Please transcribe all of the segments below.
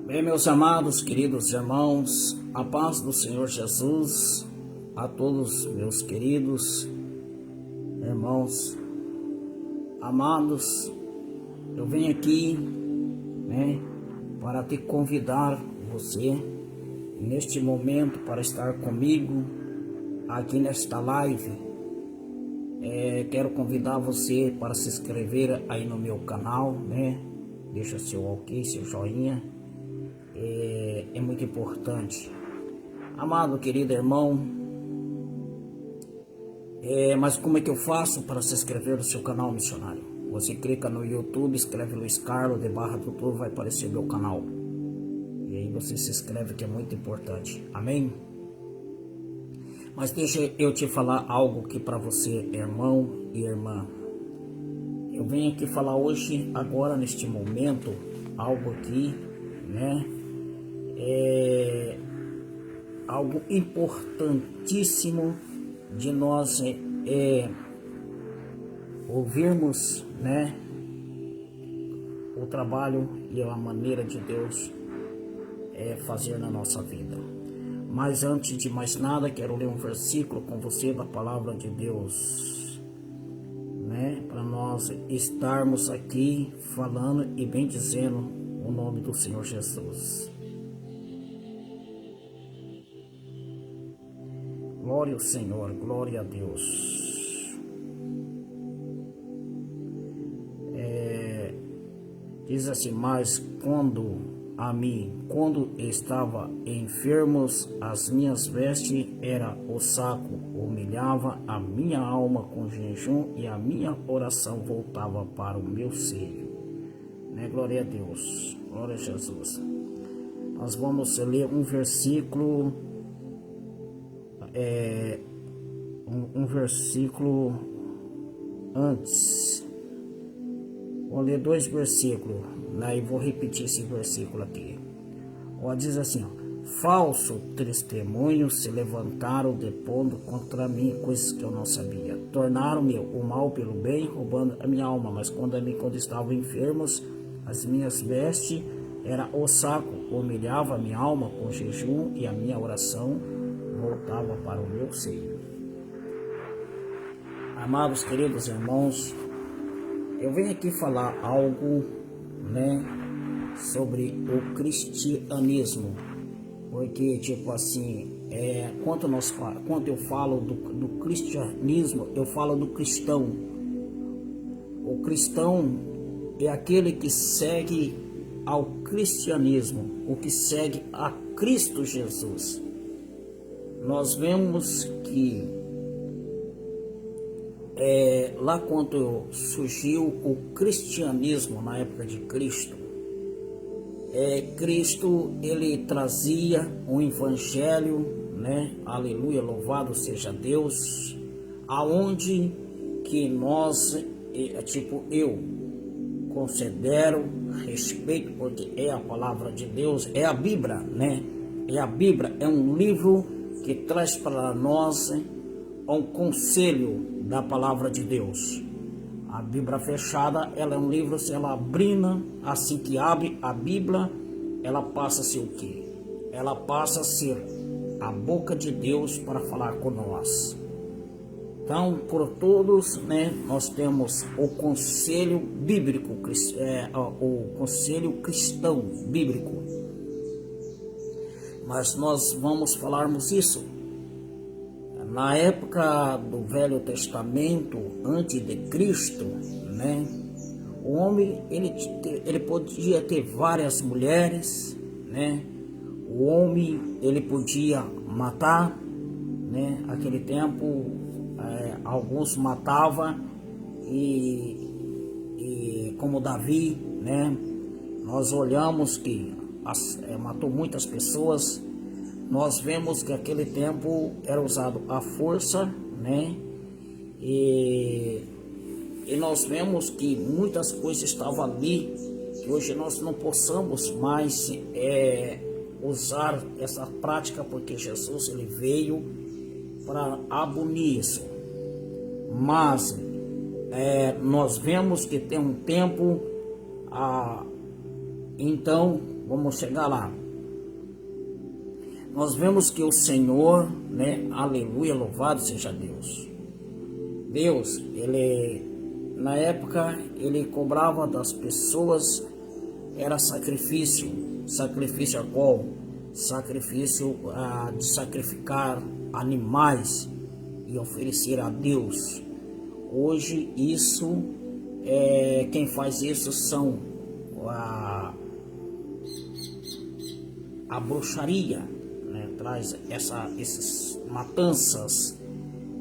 Bem, meus amados, queridos irmãos, a paz do Senhor Jesus a todos meus queridos irmãos amados. Eu venho aqui, para te convidar você neste momento para estar comigo aqui nesta live. Quero convidar você para se inscrever aí no meu canal, Deixa seu ok, seu joinha. É muito importante. Amado, querido irmão, mas como é que eu faço para se inscrever no seu canal missionário? Você clica no YouTube, escreve Luiz Carlos de Barra do Toro, vai aparecer meu canal. E aí você se inscreve, que é muito importante. Amém? Mas deixa eu te falar algo aqui para você, irmão e irmã. Eu venho aqui falar hoje, agora neste momento, algo aqui, algo importantíssimo de nós ouvirmos, o trabalho e a maneira de Deus fazer na nossa vida. Mas antes de mais nada, quero ler um versículo com você da palavra de Deus, para nós estarmos aqui falando e bendizendo o nome do Senhor Jesus. Glória ao Senhor, glória a Deus. Diz assim: mas quando estava enfermos, as minhas vestes era o saco, humilhava a minha alma com jejum e a minha oração voltava para o meu seio. Glória a Deus, glória a Jesus. Nós vamos ler um versículo, um versículo antes. Vou ler dois versículos, e vou repetir esse versículo aqui. Diz assim: falso testemunho se levantaram depondo contra mim coisas que eu não sabia. Tornaram-me o mal pelo bem, roubando a minha alma. Mas quando estavam enfermos, as minhas vestes era o saco, humilhava a minha alma com jejum e a minha oração voltava para o meu seio. Amados, queridos irmãos, eu venho aqui falar algo, sobre o cristianismo, porque tipo assim, quando eu falo do cristianismo, eu falo do cristão. O cristão é aquele que segue ao cristianismo, o que segue a Cristo Jesus. Nós vemos que lá quando surgiu o cristianismo na época de Cristo, Cristo ele trazia um evangelho, aleluia, louvado seja Deus, aonde que nós, eu considero, respeito, porque é a palavra de Deus, é a Bíblia, é a Bíblia, é um livro que traz para nós um conselho da palavra de Deus. A Bíblia fechada, ela é um livro, se ela abrindo, assim que abre a Bíblia, ela passa a ser o quê? Ela passa a ser a boca de Deus para falar com nós. Então, por todos, nós temos o conselho bíblico, o conselho cristão bíblico. Mas nós vamos falarmos isso. Na época do Velho Testamento, antes de Cristo, o homem ele podia ter várias mulheres, o homem ele podia matar, aquele tempo alguns matavam e como Davi, nós olhamos que matou muitas pessoas. Nós vemos que aquele tempo era usado a força, e nós vemos que muitas coisas estavam ali, que hoje nós não possamos mais usar essa prática, porque Jesus ele veio para abolir isso. Mas nós vemos que tem um tempo, então vamos chegar lá. Nós vemos que o Senhor, né, aleluia, louvado seja Deus. Deus, ele, na época, ele cobrava das pessoas, era sacrifício. Sacrifício a qual? Sacrifício de sacrificar animais e oferecer a Deus. Hoje isso, quem faz isso são a bruxaria, né? Traz essas matanças,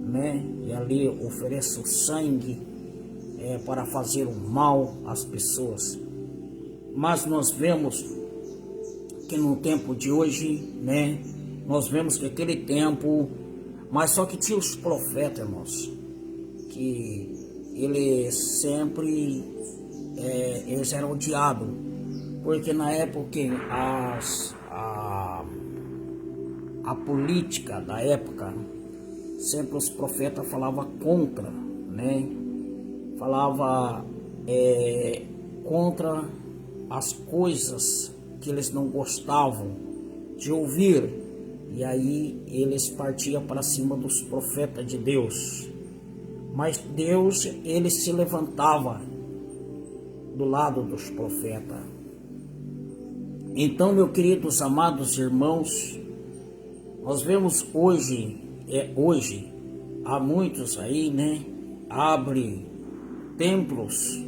né? E ali oferece o sangue para fazer o mal às pessoas. Mas nós vemos que no tempo de hoje, né? Nós vemos que aquele tempo, mas só que tinha os profetas, irmãos, que eles sempre eles eram odiados, porque na época a política da época, sempre os profetas falavam contra, né? Falava contra as coisas que eles não gostavam de ouvir, e aí eles partiam para cima dos profetas de Deus. Mas Deus, ele se levantava do lado dos profetas. Então, meus queridos, amados irmãos, nós vemos hoje, há muitos aí, né, abre templos,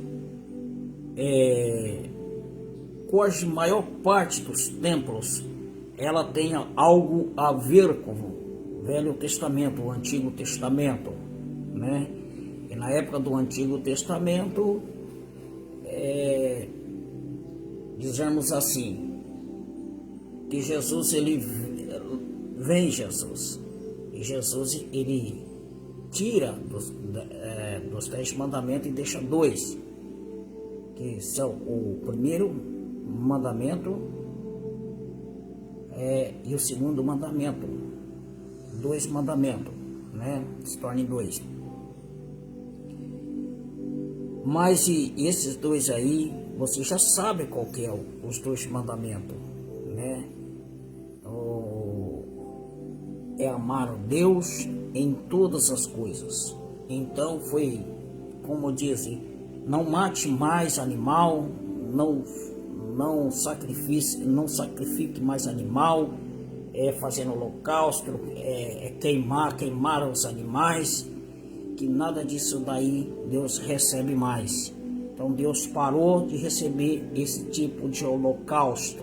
hoje a maior parte dos templos, ela tem algo a ver com o Velho Testamento, o Antigo Testamento, né? E na época do Antigo Testamento, dizemos assim, que Jesus, vem Jesus, e Jesus, ele tira dos 10 mandamentos e deixa 2, que são o primeiro mandamento e o segundo mandamento. 2 mandamentos, né? Se tornem 2. Mas e esses 2 aí, você já sabe qual que é os 2 mandamentos, né? É amar a Deus em todas as coisas. Então foi, como dizem, não mate mais animal, não sacrifique mais animal, fazendo holocausto, queimar os animais, que nada disso daí Deus recebe mais. Então Deus parou de receber esse tipo de holocausto,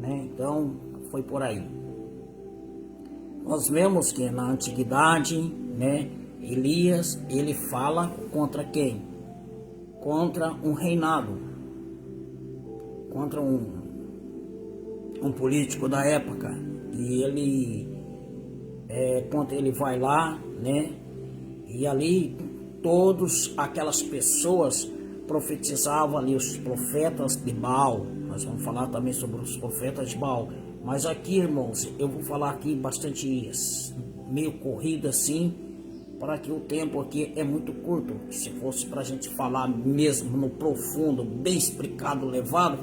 né? Então foi por aí. Nós vemos que na antiguidade, né, Elias, ele fala contra quem? Contra um reinado, contra um político da época. E ele, quando ele vai lá, né, e ali todas aquelas pessoas profetizavam ali, os profetas de Baal. Nós vamos falar também sobre os profetas de Baal. Mas aqui, irmãos, eu vou falar aqui bastante, meio corrido assim, para que o tempo aqui é muito curto. Se fosse para a gente falar mesmo no profundo, bem explicado, levado,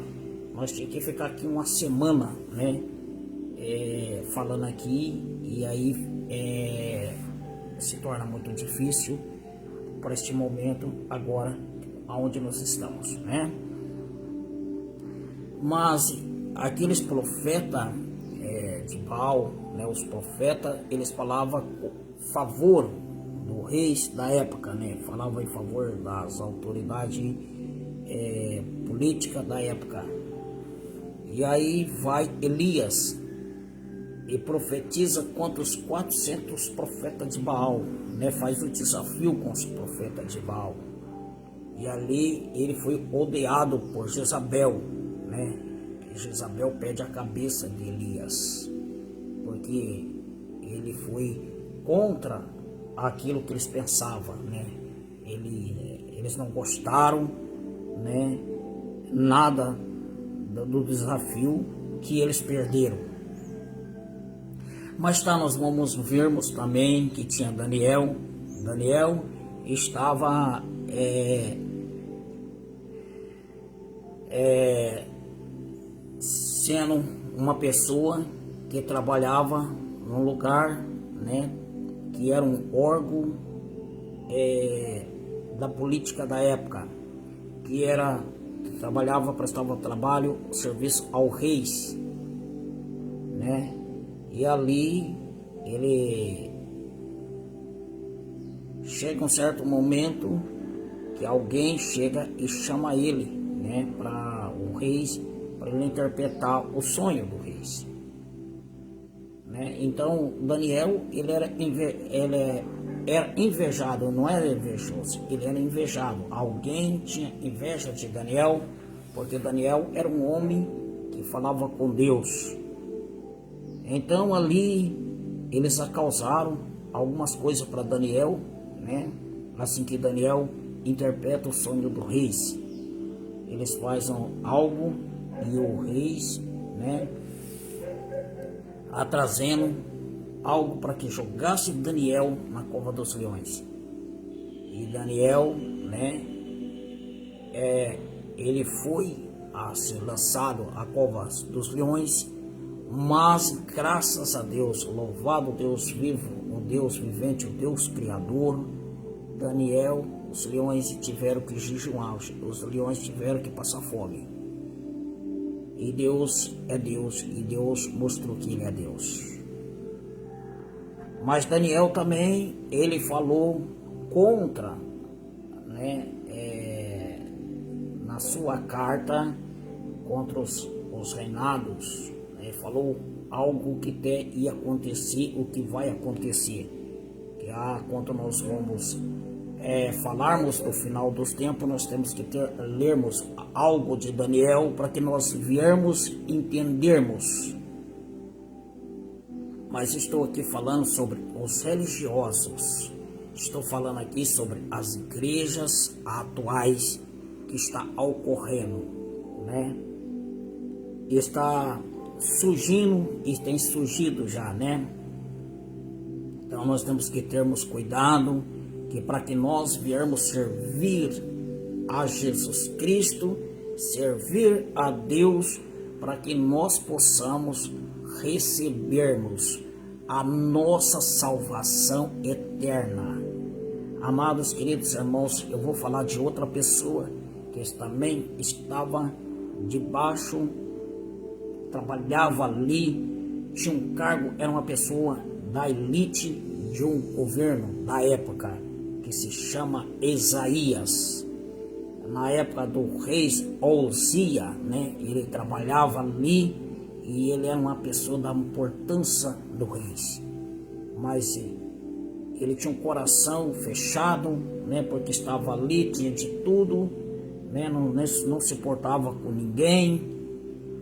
nós tínhamos que ficar aqui uma semana, né? Falando aqui, e aí se torna muito difícil para este momento agora, aonde nós estamos, né? Mas aqueles profetas de Baal, né, os profetas, eles falavam favor do reis da época, né? Falavam em favor das autoridades políticas da época. E aí vai Elias e profetiza contra os 400 profetas de Baal, né? Faz o desafio com os profetas de Baal. E ali ele foi odiado por Jezabel, né? Jezabel pede a cabeça de Elias, porque ele foi contra aquilo que eles pensavam, né? Eles não gostaram, né, nada do desafio que eles perderam. Mas nós vamos vermos também que tinha Daniel. Daniel estava sendo uma pessoa que trabalhava num lugar, né, que era um órgão da política da época, que trabalhava, prestava trabalho, serviço ao reis, né? E ali ele chega um certo momento que alguém chega e chama ele, né, para o rei, para ele interpretar o sonho do rei, né? Então Daniel ele era invejado, não era invejoso, ele era invejado. Alguém tinha inveja de Daniel, porque Daniel era um homem que falava com Deus. Então ali eles causaram algumas coisas para Daniel, né? Assim que Daniel interpreta o sonho do rei, eles fazem algo e o rei, né, trazendo algo para que jogasse Daniel na cova dos leões. E Daniel, né, ele foi a ser lançado à cova dos leões, mas graças a Deus, louvado Deus vivo, o Deus vivente, o Deus criador, Daniel, os leões tiveram que jejuar, os leões tiveram que passar fome. E Deus é Deus, e Deus mostrou que Ele é Deus. Mas Daniel também, ele falou contra, né, na sua carta, contra os reinados, né, falou algo que ia acontecer, o que vai acontecer. Que quando nós vamos falarmos do final dos tempos, nós temos que lermos algo de Daniel para que nós viermos entendermos. Mas estou aqui falando sobre os religiosos, estou falando aqui sobre as igrejas atuais que está ocorrendo, né? Está surgindo e tem surgido já, né? Então nós temos que termos cuidado, que para que nós viermos servir a Jesus Cristo, servir a Deus, para que nós possamos recebermos a nossa salvação eterna. Amados, queridos irmãos, eu vou falar de outra pessoa que também estava debaixo, trabalhava ali, tinha um cargo, era uma pessoa da elite de um governo da época, que se chama Isaías. Na época do rei Osias, né, ele trabalhava ali e ele era uma pessoa da importância do rei. Mas ele tinha um coração fechado, né, porque estava ali, tinha de tudo, né, não se portava com ninguém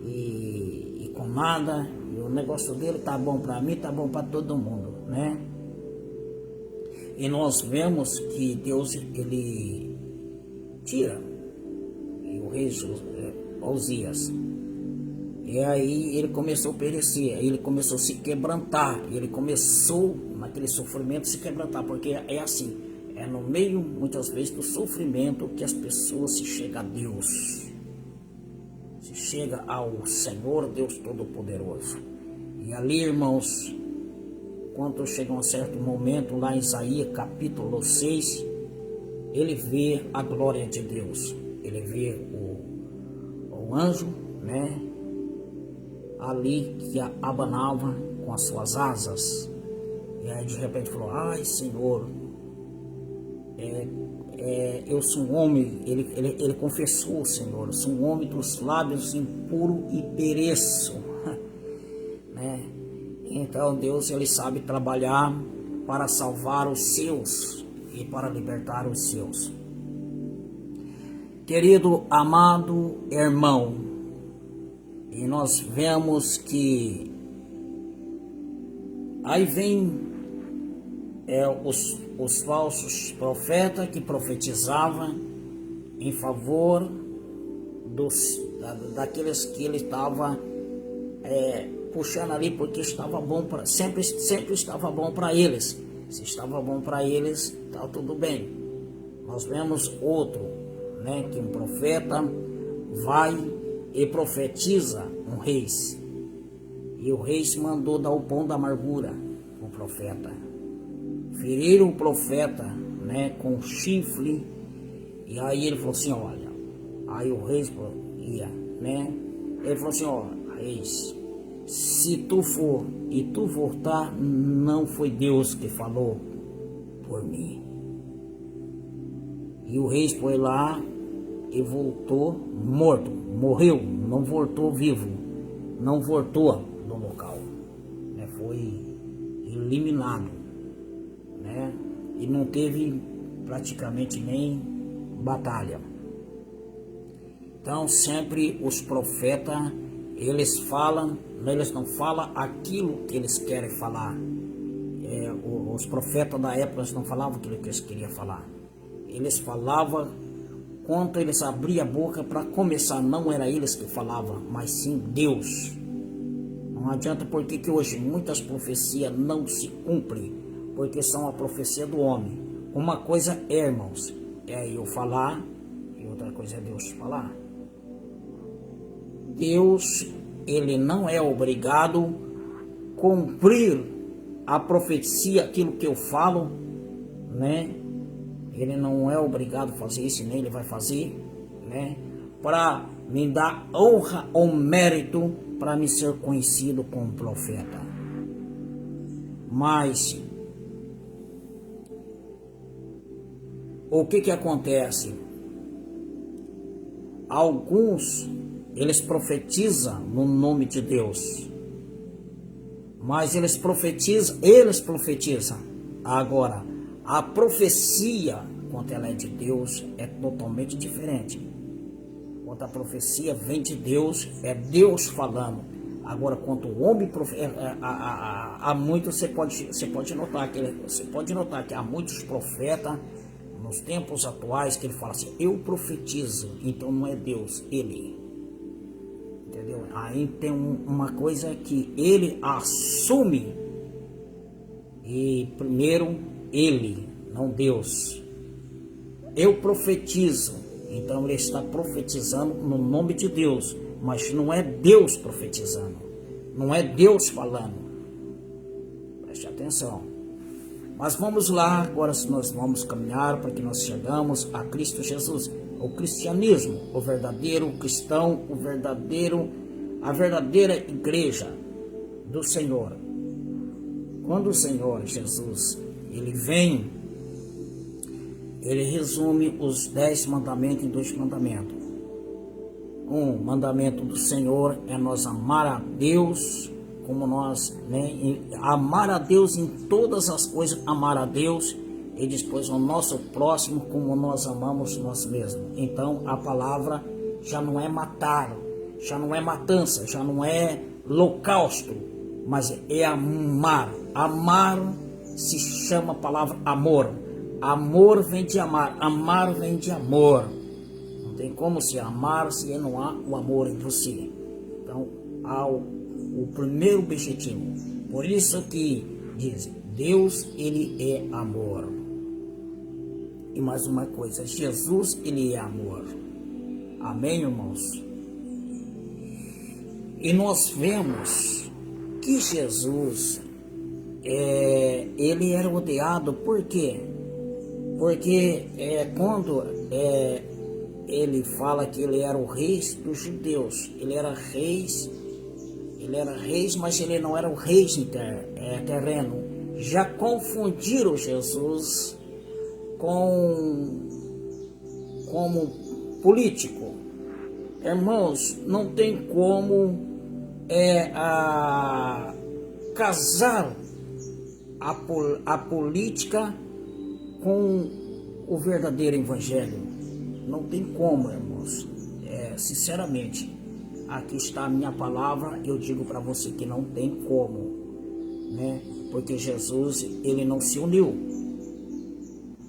e com nada. E o negócio dele tá bom para mim, tá bom para todo mundo, né? E nós vemos que Deus, ele tira o rei Osias. E aí ele começou a perecer, ele começou a se quebrantar, ele começou naquele sofrimento se quebrantar, porque é assim, é no meio, muitas vezes, do sofrimento que as pessoas se chegam a Deus, se chega ao Senhor Deus Todo-Poderoso. E ali, irmãos, quando chega um certo momento, lá em Isaías capítulo 6, ele vê a glória de Deus, ele vê o anjo, né, ali que abanava com as suas asas. E aí de repente falou: ai Senhor, eu sou um homem, ele confessou: Senhor, eu sou um homem dos lábios impuro e pereço, né? Então Deus, ele sabe trabalhar para salvar os seus e para libertar os seus. Querido, amado irmão, e nós vemos que aí vem os falsos profetas que profetizavam em favor daqueles que ele estava puxando ali, porque estava bom para sempre estava bom para eles. Se estava bom para eles, tá tudo bem. Nós vemos outro, né, que um profeta vai e profetiza um rei. E o rei mandou dar o pão da amargura para o profeta. Feriram o profeta, né, com chifre. E aí ele falou assim, olha. Aí o rei ia, né? Ele falou assim, ó, reis, se tu for e tu voltar, não foi Deus que falou por mim. E o rei foi lá e voltou morto, morreu, não voltou vivo, não voltou do local, né? Foi eliminado, né? E não teve praticamente nem batalha. Então sempre os profetas, eles falam, eles não falam aquilo que eles querem falar. Os profetas da época não falavam aquilo que eles queriam falar. Eles falavam quando eles abriam a boca para começar. Não era eles que falavam, mas sim Deus. Não adianta porque que hoje muitas profecias não se cumprem, porque são a profecia do homem. Uma coisa é, irmãos, é eu falar e outra coisa é Deus falar. Deus, ele não é obrigado a cumprir a profecia, aquilo que eu falo, né? Ele não é obrigado a fazer isso, nem ele vai fazer, né? Para me dar honra ou mérito para me ser conhecido como profeta. Mas o que acontece? Alguns, eles profetizam no nome de Deus, mas eles profetizam. Agora, a profecia, quando ela é de Deus, é totalmente diferente. Quando a profecia vem de Deus, é Deus falando. Agora, quando o homem há muitos, você pode notar que há muitos profetas nos tempos atuais que ele fala assim, eu profetizo, então não é Deus, ele. Entendeu? Aí tem uma coisa que ele assume, e primeiro ele, não Deus. Eu profetizo, então ele está profetizando no nome de Deus, mas não é Deus profetizando, não é Deus falando. Preste atenção. Mas vamos lá, agora nós vamos caminhar para que nós chegamos a Cristo Jesus. O cristianismo, o verdadeiro cristão, a verdadeira igreja do Senhor. Quando o Senhor Jesus, ele vem, ele resume os 10 mandamentos em 2 mandamentos. Um mandamento do Senhor é nós amar a Deus, como nós, né, amar a Deus em todas as coisas, amar a Deus, e depois o nosso próximo como nós amamos nós mesmos. Então a palavra já não é matar, já não é matança, já não é holocausto, mas é amar. Amar se chama a palavra amor. Amor vem de amar, amar vem de amor. Não tem como se amar se não há o amor em você. Então há o primeiro objetivo. Por isso que diz, Deus, ele é amor. E mais uma coisa, Jesus, ele é amor. Amém, irmãos? E nós vemos que Jesus, ele era odiado, por quê? Porque quando ele fala que ele era o rei dos judeus, ele era rei, mas ele não era o rei terreno. Já confundiram Jesus como político. Irmãos, não tem como casar a política com o verdadeiro evangelho. Não tem como, irmãos. Sinceramente, aqui está a minha palavra, eu digo para você que não tem como, né? Porque Jesus, ele não se uniu.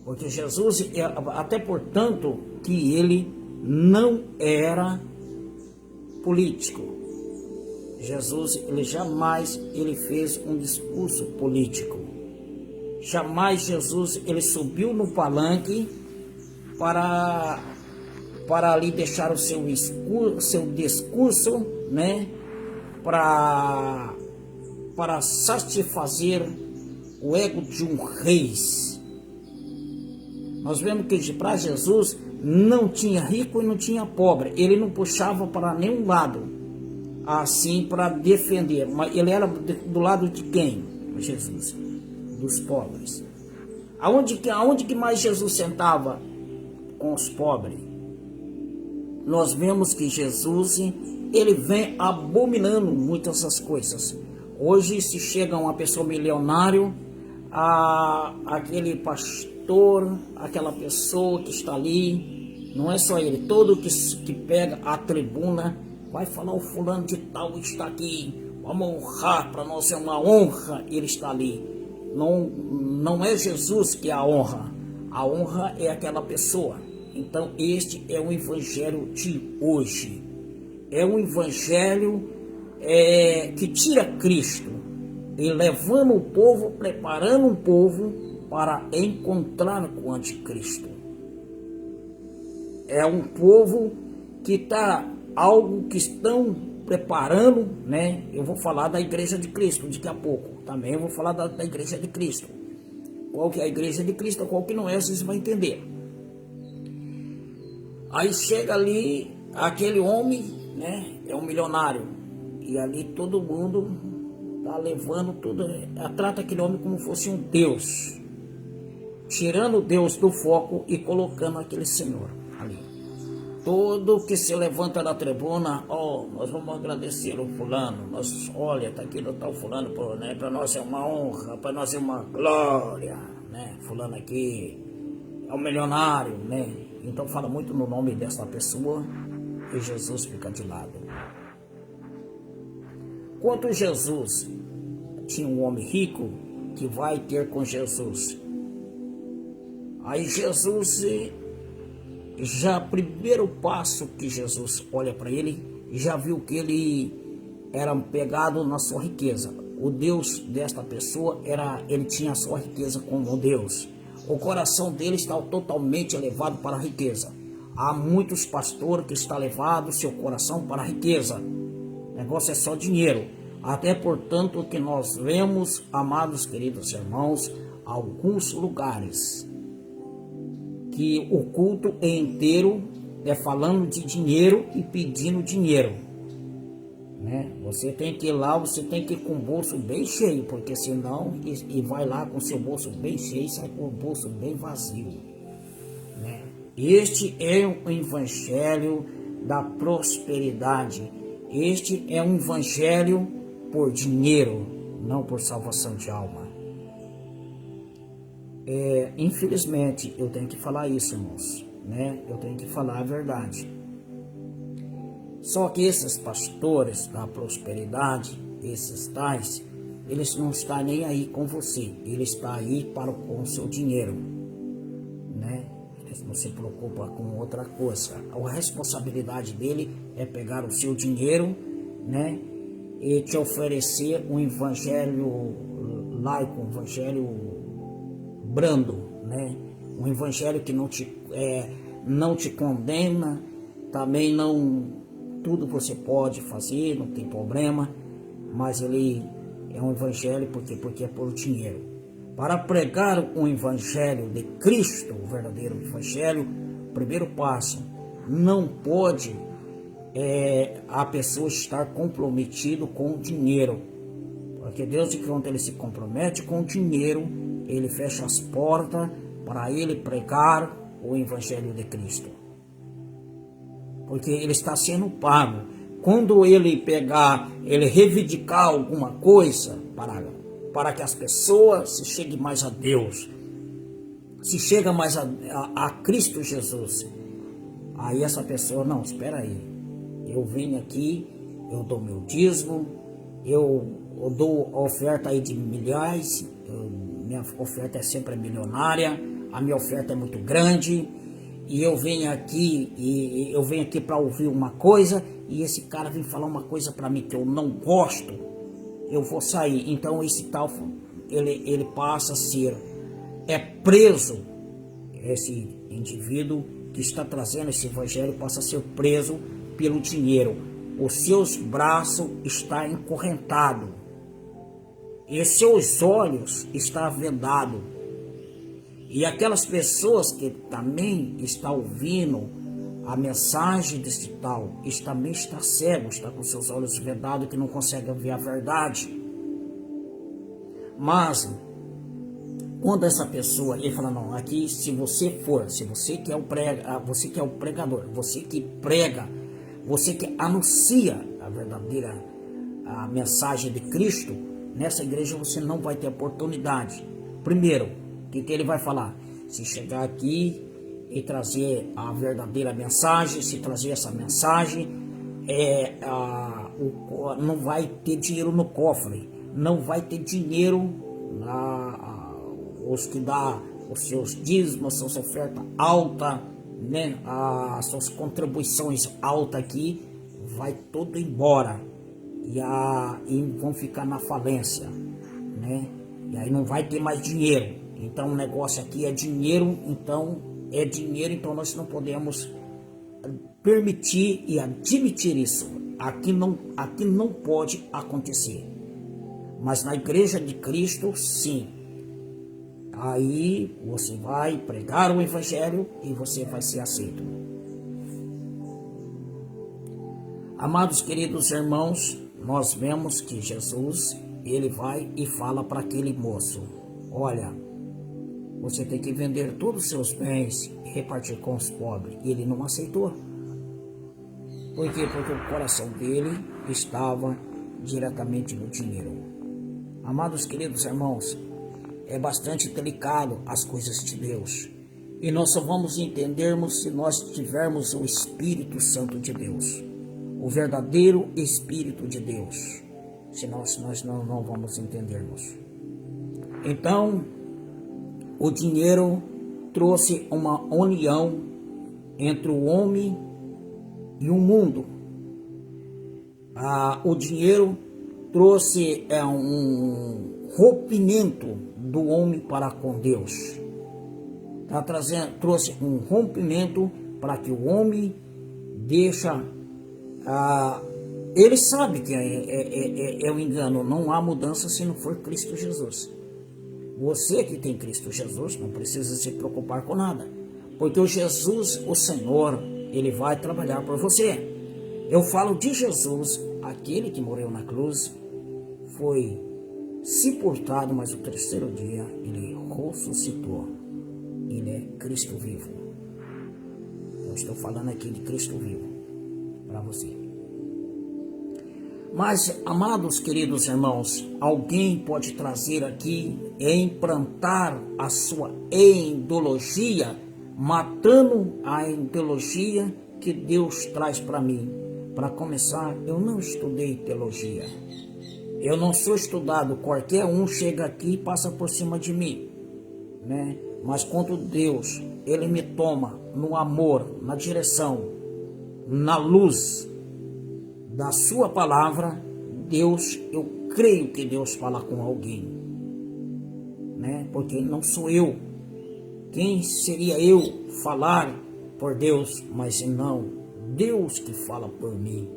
Porque Jesus, até portanto, que ele não era político. Jesus, ele jamais fez um discurso político. Jamais Jesus, ele subiu no palanque para ali deixar o seu discurso, né? para satisfazer o ego de um rei. Nós vemos que para Jesus não tinha rico e não tinha pobre. Ele não puxava para nenhum lado, assim, para defender. Mas ele era do lado de quem? Jesus, dos pobres. Aonde que mais Jesus sentava com os pobres? Nós vemos que Jesus, ele vem abominando muitas das coisas. Hoje, se chega uma pessoa milionária, aquele pastor, aquela pessoa que está ali, não é só ele, todo que pega a tribuna, vai falar: o fulano de tal está aqui, vamos honrar, para nós é uma honra ele está ali. Não é Jesus que é a honra é aquela pessoa. Então este é o evangelho de hoje, é um evangelho que tira Cristo e levando o povo, preparando o povo para encontrar com o anticristo. É um povo que está, algo que estão preparando, né? Eu vou falar da igreja de Cristo daqui a pouco, também eu vou falar da igreja de Cristo. Qual que é a igreja de Cristo, qual que não é, vocês vão entender. Aí chega ali aquele homem, né? É um milionário, e ali todo mundo tá levando tudo, trata aquele homem como fosse um Deus, tirando Deus do foco e colocando aquele senhor ali. Todo que se levanta da tribuna: nós vamos agradecer o fulano, olha, tá aqui tá o fulano, né? Para nós é uma honra, para nós é uma glória, né? Fulano aqui é um milionário, né? Então fala muito no nome dessa pessoa e Jesus fica de lado. Quanto Jesus tinha um homem rico que vai ter com Jesus. Aí Jesus, já primeiro passo que Jesus olha para ele, já viu que ele era pegado na sua riqueza. O Deus desta pessoa ele tinha a sua riqueza como Deus. O coração dele está totalmente elevado para a riqueza. Há muitos pastores que estão levados seu coração para a riqueza. O negócio é só dinheiro. Até portanto que nós vemos, amados queridos irmãos, alguns lugares que o culto é inteiro falando de dinheiro e pedindo dinheiro, né? Você tem que ir lá, você tem que ir com o bolso bem cheio, porque senão, e vai lá com seu bolso bem cheio e sai com o bolso bem vazio, né? Este é o evangelho da prosperidade. Este é um evangelho por dinheiro, não por salvação de alma. Infelizmente, eu tenho que falar isso, irmãos, né? Eu tenho que falar a verdade. Só que esses pastores da prosperidade, esses tais, eles não estão nem aí com você. Eles estão aí com o seu dinheiro, né? Eles não se preocupam com outra coisa. A responsabilidade dele é pegar o seu dinheiro, né? E te oferecer um evangelho laico, um evangelho brando, né? Um evangelho que não te condena, também não... Tudo você pode fazer, não tem problema, mas ele é um evangelho porque é por dinheiro. Para pregar um evangelho de Cristo, o verdadeiro evangelho, primeiro passo, não pode a pessoa estar comprometido com o dinheiro, porque Deus, quando ele se compromete com o dinheiro, ele fecha as portas para ele pregar o evangelho de Cristo. Porque ele está sendo pago. Quando ele ele reivindicar alguma coisa para que as pessoas se cheguem mais a Deus, se chega mais a Cristo Jesus, aí essa pessoa: não, espera aí, eu venho aqui, eu dou meu dízimo, eu dou oferta aí de milhares, minha oferta é sempre milionária, a minha oferta é muito grande, e eu venho aqui para ouvir uma coisa, e esse cara vem falar uma coisa para mim que eu não gosto, eu vou sair. Então esse tal, ele passa a ser preso. Esse indivíduo que está trazendo esse evangelho passa a ser preso pelo dinheiro. os seus braços estão encorrentados e seus olhos estão vedados. E aquelas pessoas que também estão ouvindo a mensagem desse tal, também está cego, está com seus olhos vedados, que não consegue ver a verdade. Mas quando essa pessoa, ele fala, não, aqui se você que é o pregador, você que prega, você que anuncia a verdadeira a mensagem de Cristo, nessa igreja você não vai ter oportunidade. Primeiro, o que ele vai falar? Se chegar aqui e trazer a verdadeira mensagem, se trazer essa mensagem, não vai ter dinheiro no cofre, não vai ter dinheiro os que dá os seus dízimos, suas ofertas altas, né, as suas contribuições altas aqui, vai tudo embora e vão ficar na falência, né? E aí não vai ter mais dinheiro. Então o negócio aqui é dinheiro, então nós não podemos permitir e admitir isso. Aqui não pode acontecer. Mas na igreja de Cristo, sim. Aí você vai pregar o evangelho e você vai ser aceito. Amados queridos irmãos, nós vemos que Jesus, ele vai e fala para aquele moço: olha, você tem que vender todos os seus bens e repartir com os pobres. E ele não aceitou. Por quê? Porque o coração dele estava diretamente no dinheiro. Amados queridos irmãos, é bastante delicado as coisas de Deus. E nós só vamos entendermos se nós tivermos o Espírito Santo de Deus. O verdadeiro Espírito de Deus. Senão nós não vamos entendermos. Então, o dinheiro trouxe uma união entre o homem e o mundo. O dinheiro trouxe um rompimento do homem para com Deus. Trouxe um rompimento para que o homem deixa... ele sabe que é um engano, não há mudança se não for Cristo Jesus. Você que tem Cristo Jesus não precisa se preocupar com nada, porque o Jesus, o Senhor, ele vai trabalhar por você. Eu falo de Jesus, aquele que morreu na cruz, foi sepultado, mas o terceiro dia ele ressuscitou. Ele é Cristo vivo. Eu estou falando aqui de Cristo vivo para você. Mas, amados queridos irmãos, alguém pode trazer aqui e implantar a sua ideologia, matando a ideologia que Deus traz para mim. Para começar, eu não estudei teologia. Eu não sou estudado, qualquer um chega aqui e passa por cima de mim, né? Mas quando Deus, ele me toma no amor, na direção, na luz da sua palavra, Deus, eu creio que Deus fala com alguém, né? Porque não sou eu. Quem seria eu falar por Deus? Mas não, Deus que fala por mim,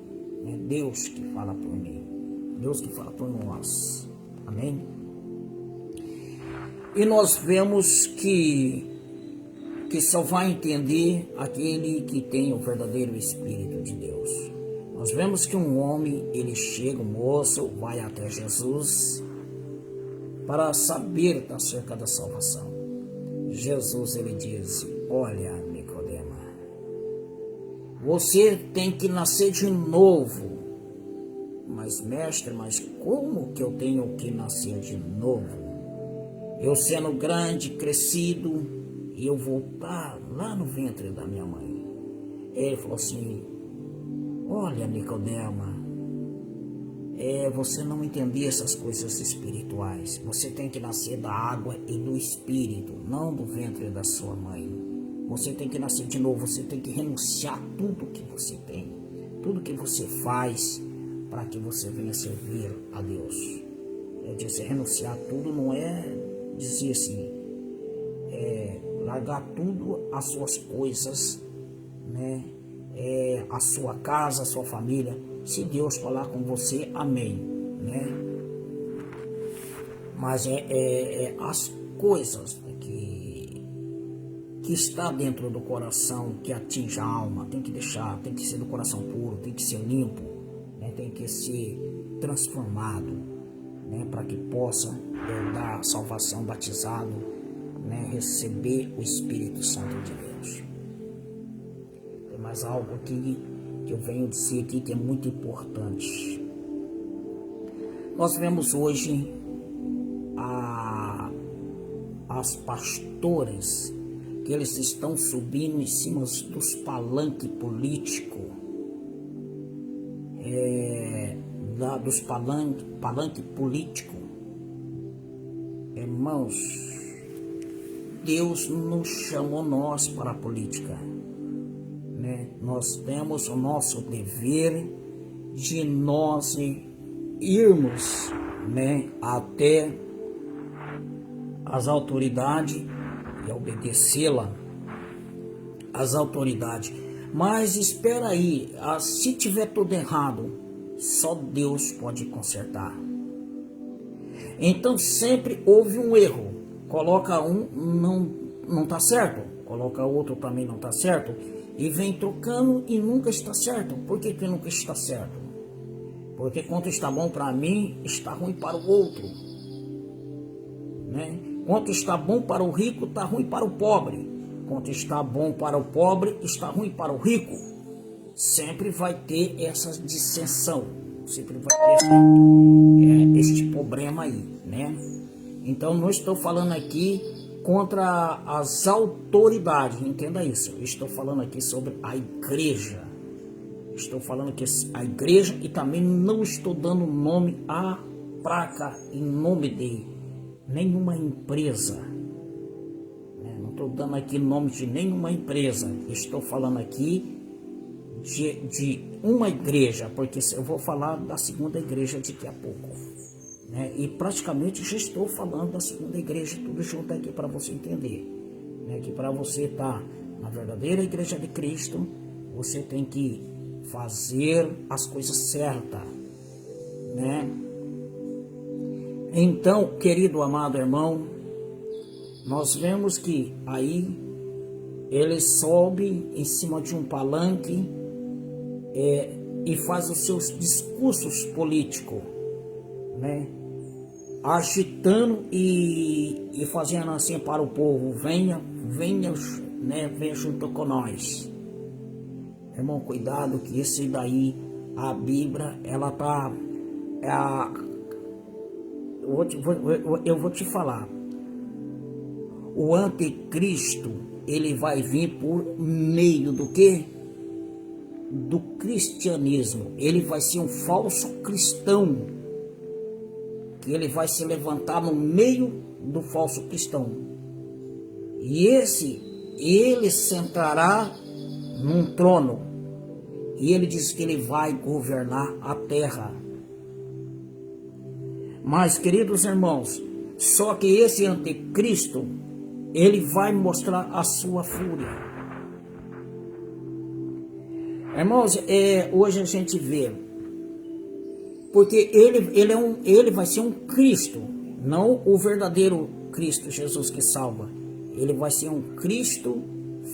né? Deus que fala por mim, Deus que fala por nós, amém? E nós vemos que só vai entender aquele que tem o verdadeiro Espírito de Deus. Nós vemos que um homem, ele chega, um moço, vai até Jesus para saber acerca da salvação. Jesus, ele diz: olha, Nicodemo, você tem que nascer de novo. Mas mestre, mas como que eu tenho que nascer de novo? Eu sendo grande, crescido, e eu voltar lá no ventre da minha mãe. Ele falou assim: olha, Nicodemo, você não entender essas coisas espirituais. Você tem que nascer da água e do Espírito, não do ventre da sua mãe. Você tem que nascer de novo, você tem que renunciar a tudo que você tem, tudo que você faz, para que você venha servir a Deus. Eu disse, renunciar a tudo não é dizer assim, largar tudo as suas coisas, né? A sua casa, a sua família. Se Deus falar com você, amém, né? Mas as coisas que está dentro do coração, que atinge a alma, tem que deixar, tem que ser do coração puro, tem que ser limpo, né? Tem que ser transformado, né? Para que possa herdar a salvação, batizado, né? Receber o Espírito Santo de Deus. Tem mais algo aqui que eu venho dizer aqui que é muito importante. Nós vemos hoje as pastoras que eles estão subindo em cima dos palanques políticos, dos palanques políticos. Irmãos, Deus não chamou nós para a política, né? Nós temos o nosso dever de nós irmos, né, até as autoridades e obedecê-la, as autoridades. Mas espera aí, se tiver tudo errado, só Deus pode consertar. Então sempre houve um erro. Coloca um, não está certo. Coloca outro, também não está certo. E vem trocando e nunca está certo. Por que nunca está certo? Porque quanto está bom para mim, está ruim para o outro, né? Quanto está bom para o rico, está ruim para o pobre. Quanto está bom para o pobre, está ruim para o rico. Sempre vai ter essa dissensão. Sempre vai ter este problema aí, né? Então, não estou falando aqui contra as autoridades, entenda isso. Eu estou falando aqui sobre a igreja. Estou falando que a igreja, e também não estou dando nome à placa em nome de nenhuma empresa, né? Não estou dando aqui nome de nenhuma empresa. Estou falando aqui de uma igreja, porque eu vou falar da segunda igreja daqui a pouco, né? E praticamente já estou falando da segunda igreja, tudo junto aqui para você entender, né? Que para você estar na verdadeira igreja de Cristo, você tem que fazer as coisas certas, né? Então, querido amado irmão, nós vemos que aí ele sobe em cima de um palanque e faz os seus discursos políticos, né? Agitando e fazendo assim para o povo: venha, né? Venha junto com nós. Irmão, cuidado que esse daí, a Bíblia, ela tá... eu vou te falar. O anticristo, ele vai vir por meio do quê? Do cristianismo. Ele vai ser um falso cristão, que ele vai se levantar no meio do falso cristão. E ele sentará num trono. E ele diz que ele vai governar a terra. Mas, queridos irmãos, só que esse anticristo, ele vai mostrar a sua fúria. Irmãos, hoje a gente vê, porque ele vai ser um Cristo, não o verdadeiro Cristo Jesus que salva. Ele vai ser um Cristo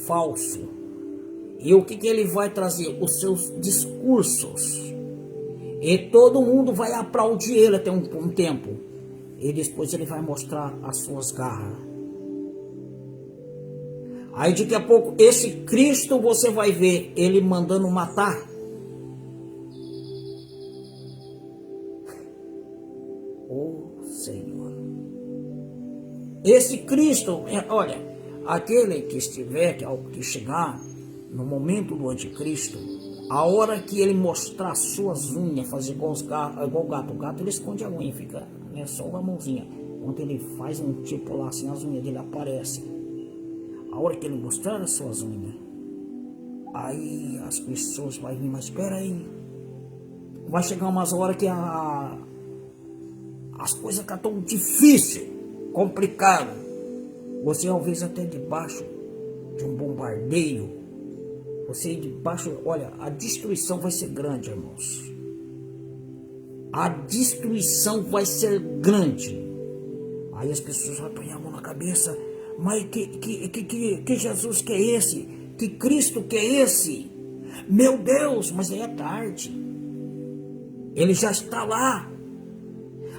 falso. E o que ele vai trazer? Os seus discursos. E todo mundo vai aplaudir ele até um tempo. E depois ele vai mostrar as suas garras. Aí daqui a pouco, esse Cristo, você vai ver ele mandando matar. Oh Senhor. Esse Cristo, olha, aquele que estiver, que chegar no momento do anticristo, a hora que ele mostrar suas unhas, fazer igual o gato. O gato, ele esconde a unha, fica, né, só uma mãozinha. Quando ele faz um tipo lá assim, as unhas dele aparecem. A hora que ele mostrar as suas unhas, aí as pessoas vão vir, mas espera aí. Vai chegar umas horas que as coisas ficam tão difíceis, complicadas. Você talvez até debaixo de um bombardeio, você debaixo, olha, a destruição vai ser grande, irmãos. a destruição vai ser grande. Aí as pessoas vão põe a mão na cabeça, mas que Jesus que é esse? Que Cristo que é esse? Meu Deus, mas aí é tarde. Ele já está lá.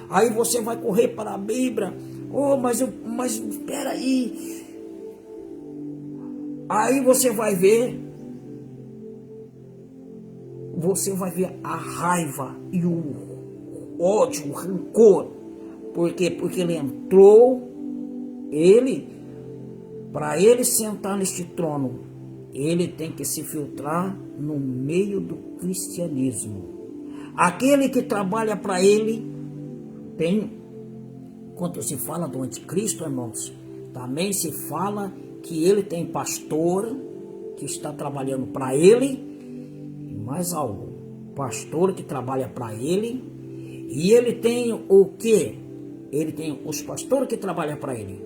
Aí você vai correr para a Bíblia. Oh, mas espera aí. Aí você vai ver a raiva e o ódio, o rancor. Por quê? Porque ele entrou, para ele sentar neste trono, ele tem que se filtrar no meio do cristianismo. Aquele que trabalha para ele tem, quando se fala do anticristo, irmãos, também se fala que ele tem pastor que está trabalhando para ele, e mais algo, pastor que trabalha para ele, e ele tem o quê? Ele tem os pastores que trabalham para ele.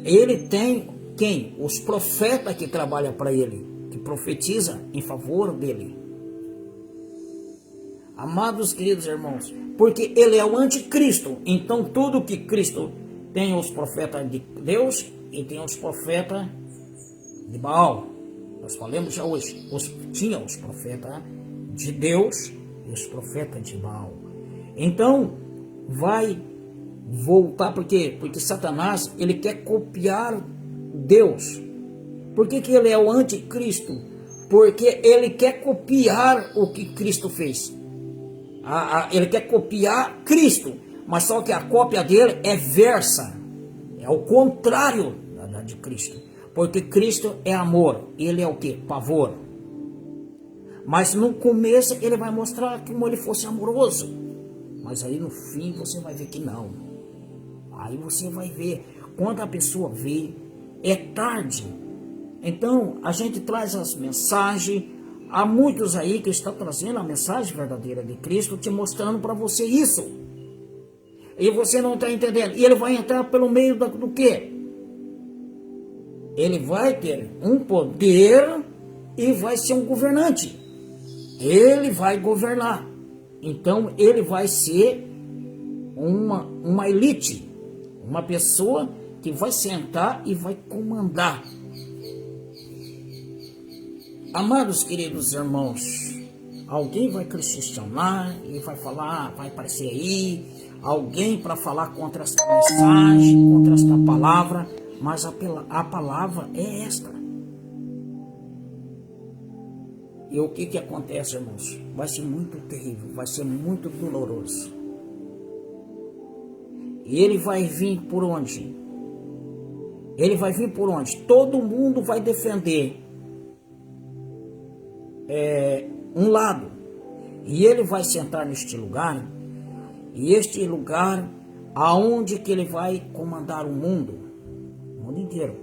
Ele tem quem? Os profetas que trabalham para ele, que profetiza em favor dele. Amados queridos irmãos, porque ele é o anticristo, então tudo que Cristo tem os profetas de Deus e tem os profetas de Baal. Nós falamos já hoje, tinha os profetas de Deus e os profetas de Baal. Então vai voltar, por quê? Porque Satanás, ele quer copiar Deus. Por que ele é o anticristo? Porque ele quer copiar o que Cristo fez. Ele quer copiar Cristo, mas só que a cópia dele é versa, é o contrário da de Cristo. Porque Cristo é amor, ele é o que? Pavor. Mas no começo ele vai mostrar como ele fosse amoroso. Mas aí no fim você vai ver que não. Aí você vai ver, quando a pessoa vê, é tarde. Então a gente traz as mensagens. Há muitos aí que estão trazendo a mensagem verdadeira de Cristo, te mostrando para você isso. E você não está entendendo. E ele vai entrar pelo meio do quê? Ele vai ter um poder e vai ser um governante. Ele vai governar. Então ele vai ser uma elite, uma pessoa que vai sentar e vai comandar. Amados queridos irmãos, alguém vai questionar e vai falar, vai aparecer aí alguém para falar contra esta mensagem, contra esta palavra, mas a palavra é esta. E o que acontece, irmãos? Vai ser muito terrível, vai ser muito doloroso. E ele vai vir por onde? Ele vai vir por onde? Todo mundo vai defender um lado. E ele vai sentar neste lugar. E este lugar, aonde que ele vai comandar o mundo inteiro.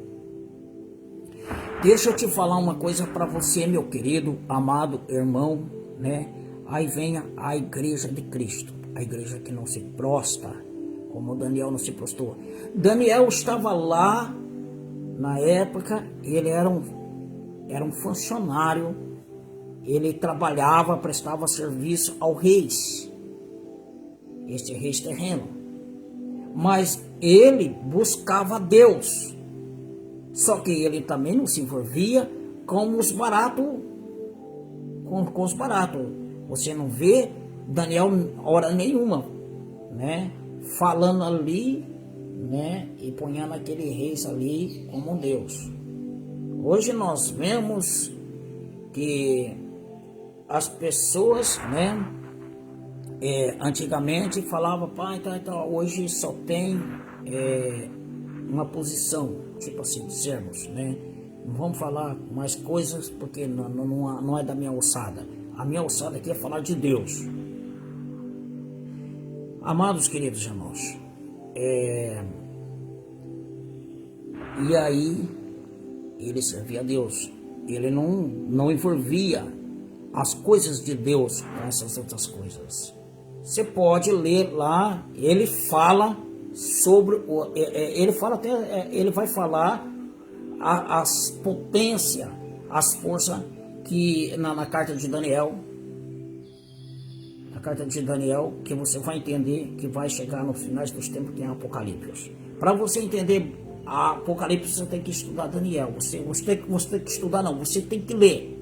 Deixa eu te falar uma coisa para você, meu querido, amado irmão, né? Aí vem a igreja de Cristo, a igreja que não se prostra, como Daniel não se prostrou. Daniel estava lá na época, ele era um funcionário, ele trabalhava, prestava serviço ao rei, este rei terreno, mas ele buscava Deus. Só que ele também não se envolvia com os baratos, com os baratos. Você não vê Daniel hora nenhuma, né, falando ali, né, e ponhando aquele rei ali como Deus. Hoje nós vemos que as pessoas, né, antigamente falava, pai, tá, hoje só tem uma posição, tipo assim, dizermos, né? Não vamos falar mais coisas porque não é da minha alçada. A minha alçada aqui é falar de Deus. Amados queridos irmãos, e aí ele servia a Deus. Ele não envolvia as coisas de Deus com essas outras coisas. Você pode ler lá, ele fala sobre ele fala até, ele vai falar as potências, as forças que na carta de Daniel, carta de Daniel, que você vai entender que vai chegar no finais dos tempos que é Apocalipse. Para você entender a Apocalipse, você tem que estudar Daniel. Você tem que estudar, não, você tem que ler.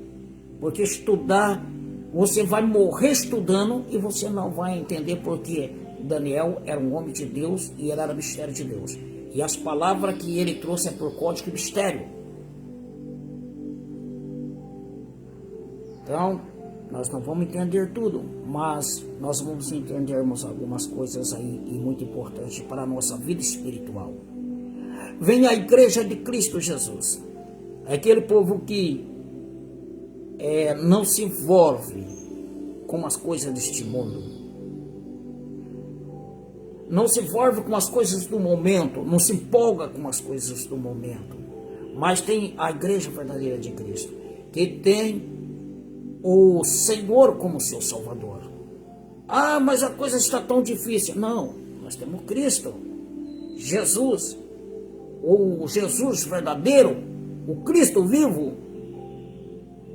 Porque estudar, você vai morrer estudando e você não vai entender porque Daniel era um homem de Deus e ele era mistério de Deus. E as palavras que ele trouxe é por código e mistério. Então, nós não vamos entender tudo, mas nós vamos entendermos algumas coisas aí e muito importantes para a nossa vida espiritual. Vem a igreja de Cristo Jesus, aquele povo que não se envolve com as coisas deste mundo, não se envolve com as coisas do momento, não se empolga com as coisas do momento, mas tem a igreja verdadeira de Cristo, que tem o Senhor como seu Salvador. Ah, mas a coisa está tão difícil. Não, nós temos Cristo, Jesus, o Jesus verdadeiro, o Cristo vivo,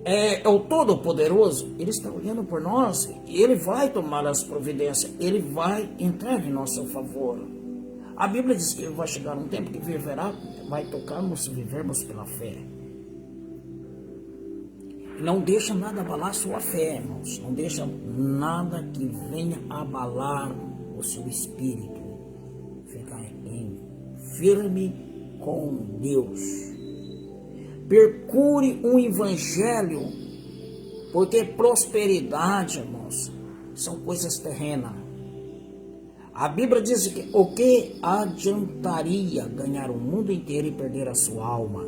é o Todo-Poderoso. Ele está olhando por nós e Ele vai tomar as providências, Ele vai entrar em nosso favor. A Bíblia diz que vai chegar um tempo que vai tocar-nos se vivermos pela fé. Não deixa nada abalar sua fé, irmãos. Não deixa nada que venha abalar o seu espírito. Fica firme com Deus. Procure um evangelho, porque prosperidade, irmãos, são coisas terrenas. A Bíblia diz que o que adiantaria ganhar o mundo inteiro e perder a sua alma?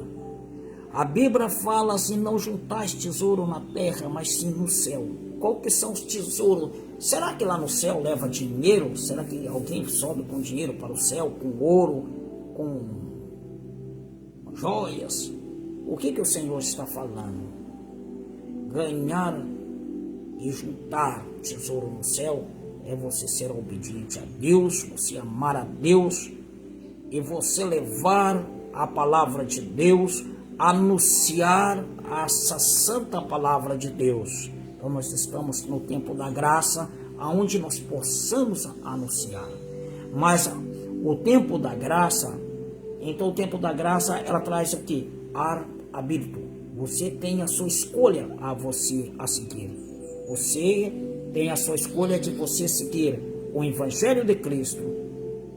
A Bíblia fala assim, não juntais tesouro na terra, mas sim no céu. Qual que são os tesouros? Será que lá no céu leva dinheiro? Será que alguém sobe com dinheiro para o céu, com ouro, com joias? O que o Senhor está falando? Ganhar e juntar tesouro no céu é você ser obediente a Deus, você amar a Deus e você levar a palavra de Deus, anunciar essa santa palavra de Deus. Então nós estamos no tempo da graça, aonde nós possamos anunciar. Mas o tempo da graça, então o tempo da graça, ela traz o que? Arbítrio. Você tem a sua escolha a seguir. Você tem a sua escolha de você seguir o Evangelho de Cristo.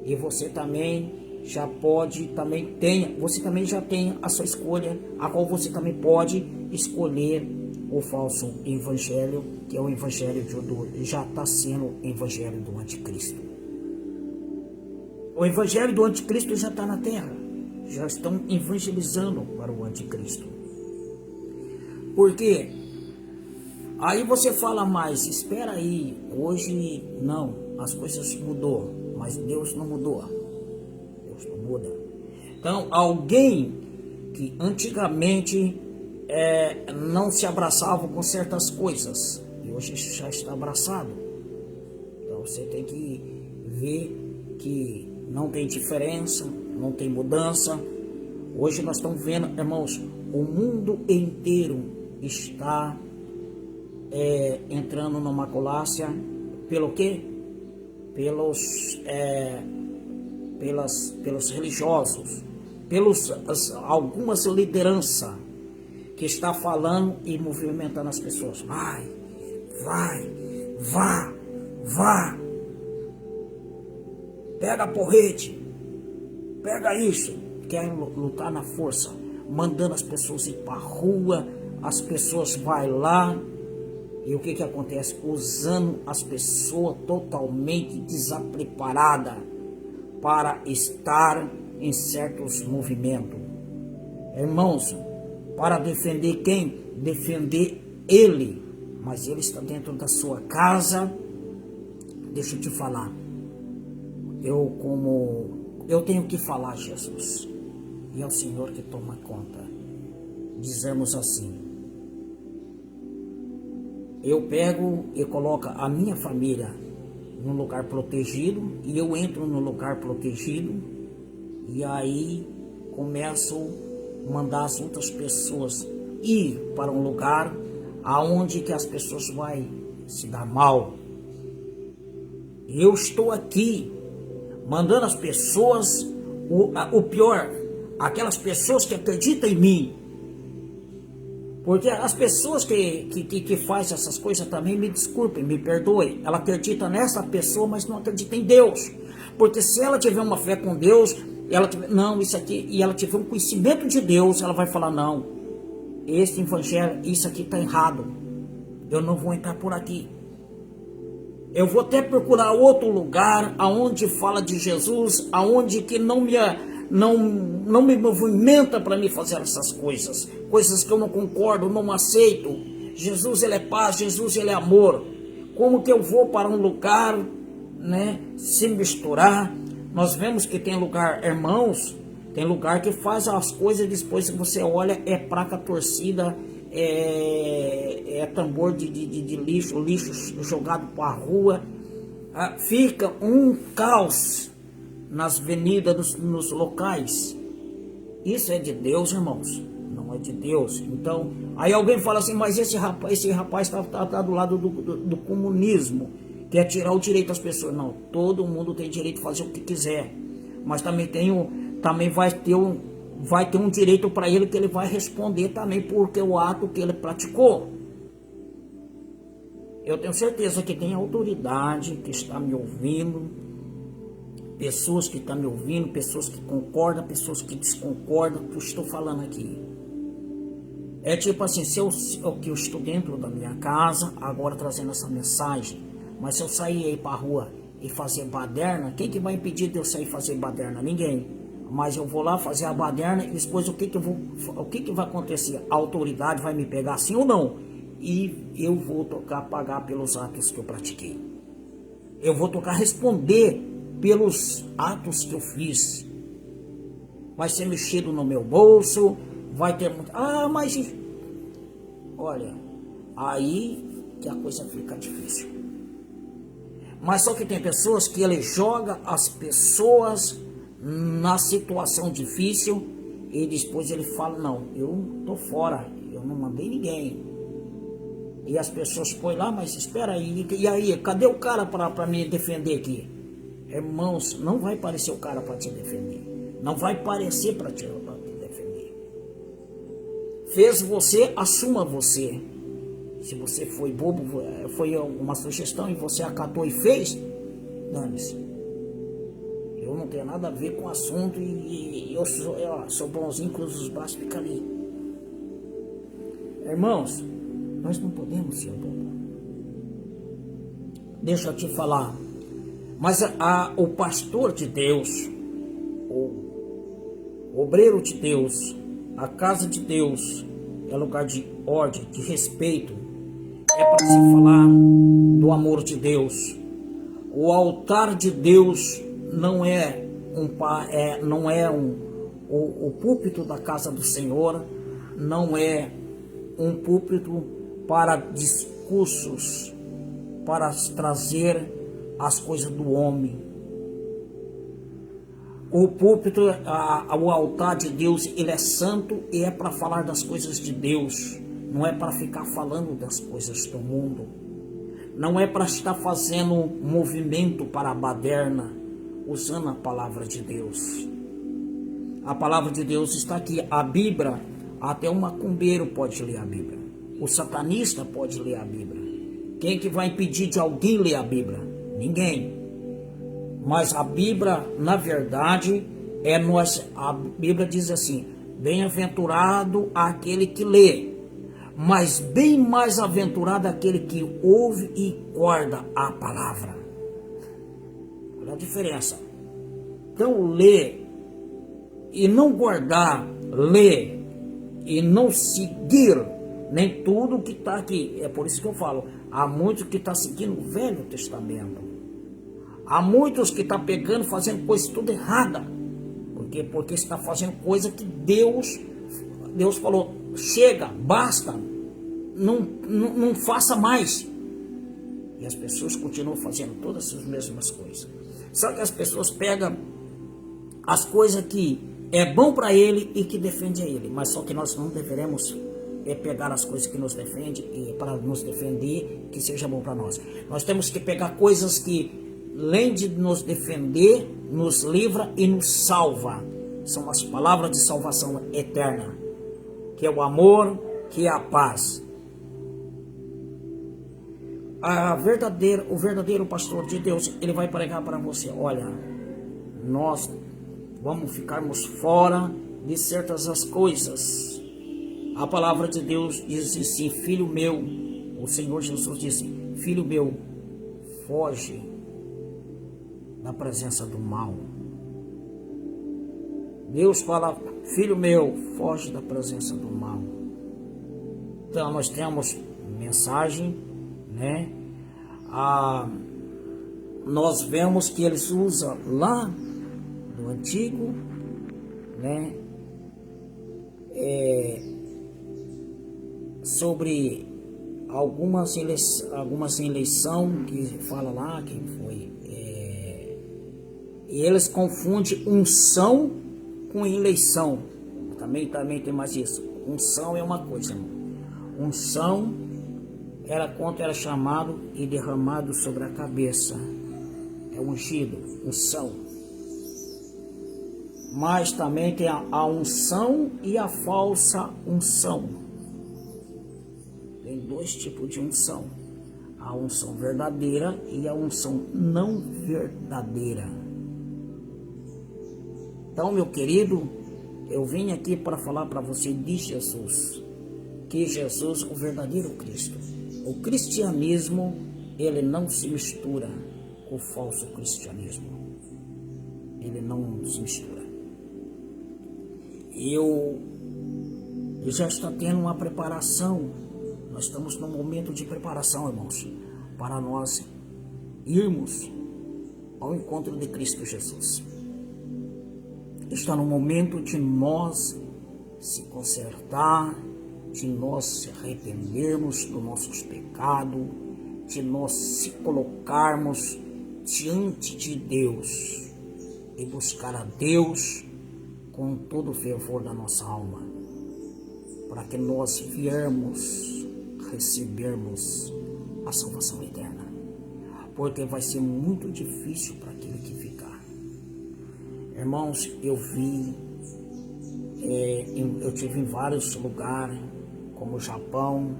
E você também já pode, você também já tem a sua escolha, a qual você também pode escolher o falso evangelho, que é o evangelho já está sendo o evangelho do anticristo. O evangelho do anticristo já está na terra, já estão evangelizando para o anticristo. Por quê? Aí você fala, mas espera aí, hoje não, as coisas mudou, mas Deus não mudou. Não muda. Então, alguém que antigamente não se abraçava com certas coisas e hoje já está abraçado. Então, você tem que ver que não tem diferença, não tem mudança. Hoje nós estamos vendo, irmãos, o mundo inteiro está entrando numa colácia. Pelo quê? Pelos religiosos, algumas lideranças que está falando e movimentando as pessoas. Vai, vá, pega a porrete, pega isso, querem lutar na força, mandando as pessoas ir para a rua, as pessoas vai lá, e o que acontece? Usando as pessoas totalmente desapreparadas para estar em certos movimentos. Irmãos, para defender quem? Defender ele. Mas ele está dentro da sua casa. Deixa eu te falar. Eu tenho que falar, Jesus. E é o Senhor que toma conta. Dizemos assim. Eu pego e coloco a minha família num lugar protegido, e eu entro no lugar protegido, e aí começo a mandar as outras pessoas ir para um lugar aonde que as pessoas vão se dar mal, Eu estou aqui mandando as pessoas, o pior, aquelas pessoas que acreditam em mim. Porque as pessoas que fazem essas coisas também, me desculpem, me perdoem. Ela acredita nessa pessoa, mas não acredita em Deus. Porque se ela tiver uma fé com Deus, isso aqui, e ela tiver um conhecimento de Deus, ela vai falar, não, esse evangelho, isso aqui está errado. Eu não vou entrar por aqui. Eu vou até procurar outro lugar aonde fala de Jesus, aonde que não me movimenta para me fazer essas coisas que eu não concordo, não aceito. Jesus, ele é paz, Jesus, ele é amor. Como que eu vou para um lugar, né, se misturar? Nós vemos que tem lugar, irmãos, tem lugar que faz as coisas, depois que você olha, é placa torcida, é tambor de lixo jogado para a rua. Fica um caos nas avenidas, nos locais. Isso é de Deus, irmãos? Não é de Deus. Então, aí alguém fala assim, mas esse rapaz tá do lado do comunismo, quer tirar o direito das pessoas. Não, todo mundo tem direito de fazer o que quiser, mas também vai ter um direito para ele, que ele vai responder também porque o ato que ele praticou. Eu tenho certeza que tem autoridade que está me ouvindo, pessoas que estão me ouvindo, pessoas que concordam, pessoas que desconcordam do que eu estou falando aqui. É tipo assim, se eu estou dentro da minha casa, agora trazendo essa mensagem, mas se eu sair aí para a rua e fazer baderna, quem que vai impedir de eu sair e fazer baderna? Ninguém. Mas eu vou lá fazer a baderna e depois o que que vai acontecer? A autoridade vai me pegar sim ou não? E eu vou tocar pagar pelos atos que eu pratiquei. Eu vou tocar responder pelos atos que eu fiz. Vai ser mexido no meu bolso, vai ter muito... mas... Olha, aí que a coisa fica difícil. Mas só que tem pessoas que ele joga as pessoas na situação difícil e depois ele fala, não, eu tô fora, eu não mandei ninguém. E as pessoas põem lá, mas espera aí, e aí, cadê o cara para me defender aqui? Irmãos, não vai aparecer o cara para te defender. Não vai aparecer para te defender. Fez você, assuma você. Se você foi bobo, foi uma sugestão e você acatou e fez, dane-se. Eu não tenho nada a ver com o assunto e eu sou bonzinho, cruzo os braços e fica ali. Irmãos, nós não podemos ser bobo. Deixa eu te falar. Mas o pastor de Deus, o obreiro de Deus, a casa de Deus, é lugar de ordem, de respeito. É para se falar do amor de Deus. O altar de Deus não é o púlpito da casa do Senhor, não é um púlpito para discursos, para trazer as coisas do homem. O púlpito, o altar de Deus, ele é santo e é para falar das coisas de Deus, não é para ficar falando das coisas do mundo, não é para estar fazendo movimento para a baderna, usando a palavra de Deus. A palavra de Deus está aqui, a Bíblia, até um macumbeiro pode ler a Bíblia, o satanista pode ler a Bíblia. Quem que vai impedir de alguém ler a Bíblia? Ninguém. Mas a Bíblia, na verdade, a Bíblia diz assim, bem-aventurado aquele que lê, mas bem mais aventurado aquele que ouve e guarda a palavra. Olha a diferença. Então, ler e não guardar, ler e não seguir nem tudo que está aqui. É por isso que eu falo, há muitos que estão seguindo o Velho Testamento. Há muitos que estão pegando, fazendo coisa tudo errada. Porque está fazendo coisa que Deus falou, chega, basta, não faça mais. E as pessoas continuam fazendo todas as mesmas coisas. Só que as pessoas pegam as coisas que é bom para ele e que defende a ele. Mas só que nós não deveremos pegar as coisas que nos defendem e para nos defender, que seja bom para nós. Nós temos que pegar coisas que além de nos defender, nos livra e nos salva. São as palavras de salvação eterna, que é o amor, que é a paz. O verdadeiro pastor de Deus, ele vai pregar para você: olha, nós vamos ficarmos fora de certas as coisas. A palavra de Deus diz assim: filho meu, o Senhor Jesus disse: filho meu, foge da presença do mal. Deus fala: filho meu, foge da presença do mal. Então nós temos mensagem, né? Nós vemos que eles usam lá do antigo, né? Sobre algumas eleições que fala lá que foi, e eles confundem unção com eleição. Também tem mais isso. Unção é uma coisa, irmão. Unção era quando era chamado e derramado sobre a cabeça. É ungido, unção. Mas também tem a unção e a falsa unção. Tem dois tipos de unção: a unção verdadeira e a unção não verdadeira. Então, meu querido, eu vim aqui para falar para você de Jesus, que Jesus, o verdadeiro Cristo. O cristianismo, ele não se mistura com o falso cristianismo. Ele não se mistura. Eu já está tendo uma preparação. Nós estamos num momento de preparação, irmãos, para nós irmos ao encontro de Cristo Jesus. Está no momento de nós se consertar, de nós se arrependermos dos nossos pecados, de nós se colocarmos diante de Deus e buscar a Deus com todo o fervor da nossa alma, para que nós viermos recebermos a salvação eterna, porque vai ser muito difícil para aquele que ficar. Irmãos, eu tive em vários lugares, como o Japão,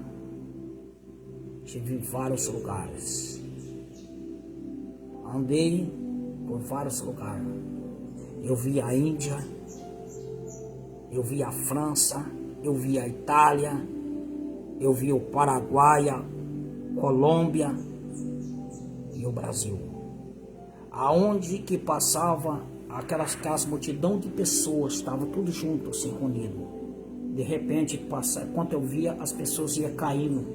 tive em vários lugares, andei por vários lugares. Eu vi a Índia, eu vi a França, eu vi a Itália, eu vi o Paraguai, a Colômbia e o Brasil. Aonde que passava aquelas multidão de pessoas, estava tudo junto, assim, reunido. De repente, quando eu via, as pessoas iam caindo.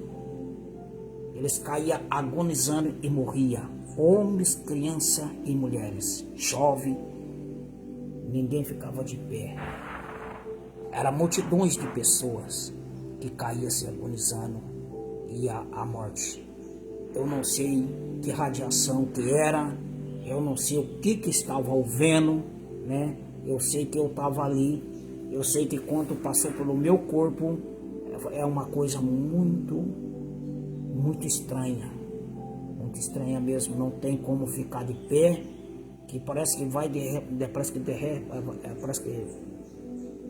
Eles caíam agonizando e morriam. Homens, crianças e mulheres, jovens, ninguém ficava de pé. Eram multidões de pessoas que caíam se agonizando e a morte. Eu não sei que radiação que era, eu não sei o que estava ouvendo, né? Eu sei que eu estava ali, eu sei que quando passou pelo meu corpo, é uma coisa muito estranha. Muito estranha mesmo, não tem como ficar de pé, que parece que parece que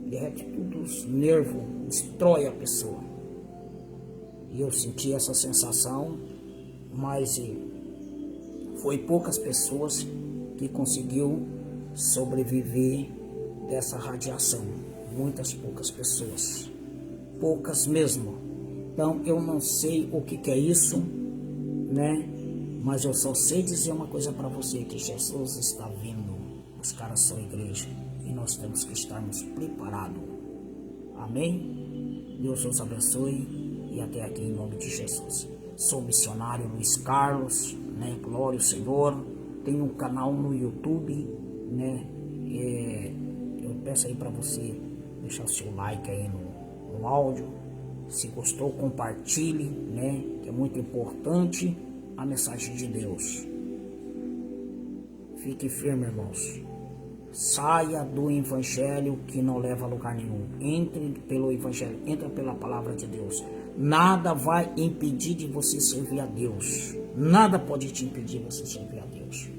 derrete tudo os nervos, destrói a pessoa. E eu senti essa sensação, mas foi poucas pessoas que conseguiu sobreviver dessa radiação. Muitas poucas pessoas. Poucas mesmo. Então eu não sei o que é isso, né? Mas eu só sei dizer uma coisa para você, que Jesus está vindo buscar a sua igreja. E nós temos que estarmos preparados. Amém? Deus os abençoe e até aqui em nome de Jesus. Sou missionário Luiz Carlos, né? Glória ao Senhor. Tenho um canal no YouTube, né? Eu peço aí para você deixar o seu like aí no áudio. Se gostou, compartilhe, né? Que é muito importante a mensagem de Deus. Fique firme, irmãos. Saia do evangelho que não leva a lugar nenhum. Entre pelo evangelho, entra pela palavra de Deus. Nada vai impedir de você servir a Deus. Nada pode te impedir você servir a Deus.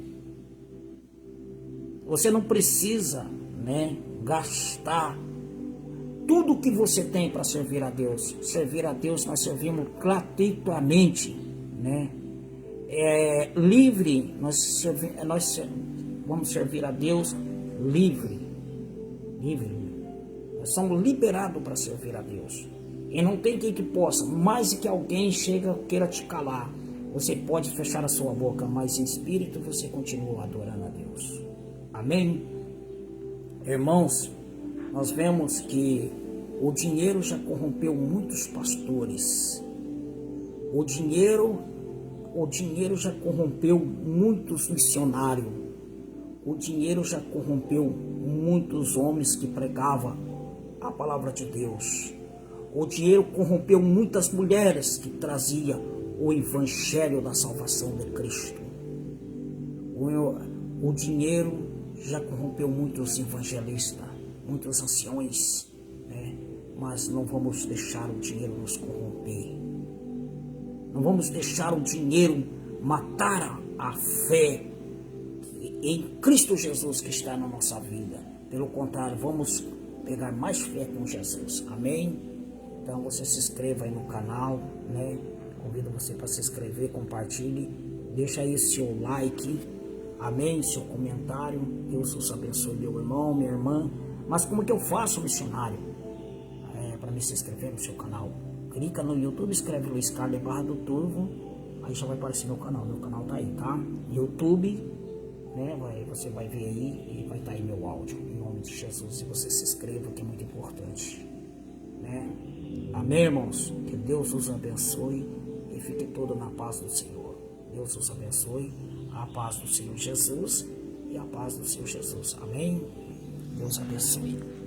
Você não precisa, né, gastar tudo que você tem para servir a Deus. Servir a Deus nós servimos gratuitamente, né? Livre, nós vamos servir a Deus livre. Nós somos liberados para servir a Deus. E não tem quem que possa, mais que alguém queira te calar. Você pode fechar a sua boca, mas em espírito você continua adorando a Deus. Amém? Irmãos, nós vemos que o dinheiro já corrompeu muitos pastores. O dinheiro já corrompeu muitos missionários. O dinheiro já corrompeu muitos homens que pregavam a palavra de Deus. O dinheiro corrompeu muitas mulheres que traziam o evangelho da salvação de Cristo. O dinheiro já corrompeu muitos evangelistas, muitos anciões, né? Mas não vamos deixar o dinheiro nos corromper. Não vamos deixar o dinheiro matar a fé em Cristo Jesus que está na nossa vida. Pelo contrário, vamos pegar mais fé com Jesus. Amém? Então você se inscreva aí no canal, né? Convido você para se inscrever, compartilhe, deixa aí seu like, amém? Seu comentário. Deus os abençoe, meu irmão, minha irmã. Mas como que eu faço, missionário? Para me se inscrever no seu canal. Clica no YouTube, escreve Luiz Carlos Barra do Turvo, aí já vai aparecer meu canal tá aí, tá? YouTube, né? Você vai ver aí e vai estar aí meu áudio, em nome de Jesus, e você se inscreva, que é muito importante, né? Amém, irmãos? Que Deus os abençoe e fique todo na paz do Senhor. Deus os abençoe, a paz do Senhor Jesus e a paz do Senhor Jesus. Amém? Deus abençoe.